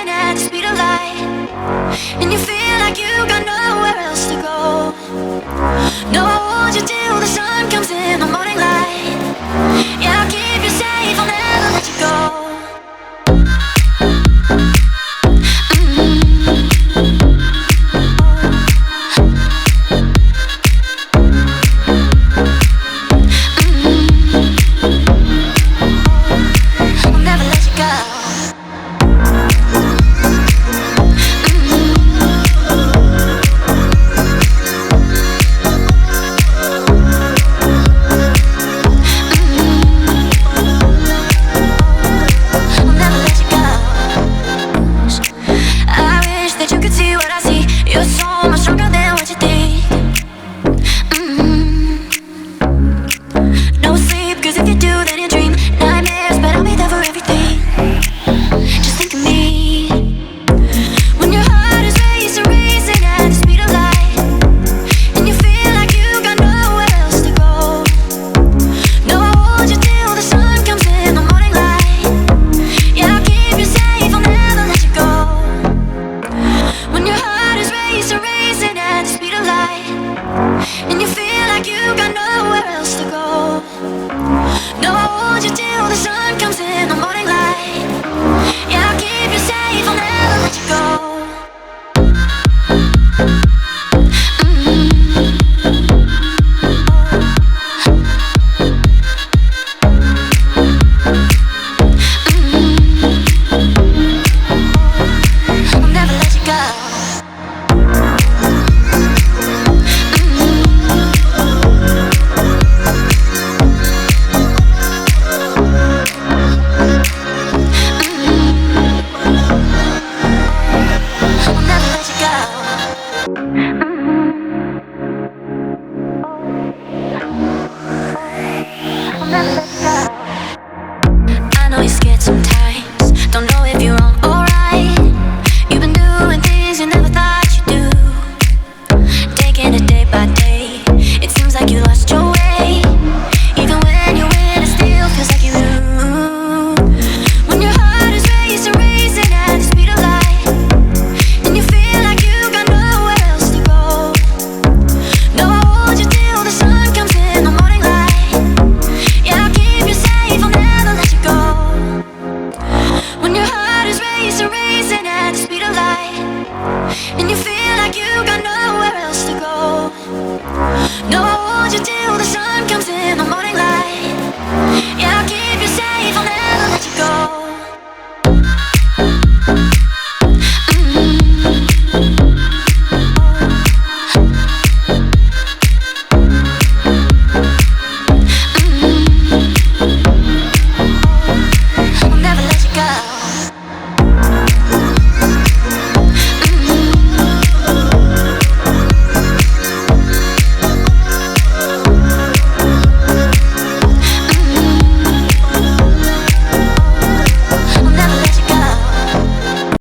racing at the speed of light, and you feel like you got nowhere else to go. No, I hold you till the sun comes in the morning light. Yeah, I'll keep you safe, I'll never let you go. And you feel like you got nowhere else to go. No, I hold you till the sun comes in the morning light. Yeah, I'll keep you safe, I'll never let you go. I know you're scared sometimes, don't know if you're wrong or right. You've been doing things you never thought you'd do, taking it day by day. It seems like you lost your way. Even when you win, it still feels like you lose. When your heart is racing, racing at the speed of light, and you feel like you got nowhere else to go. No, I hold you till the sun comes in the morning light. Yeah, I'll keep you safe, I'll never let you go. When your heart is racing, racing at the speed of light, and you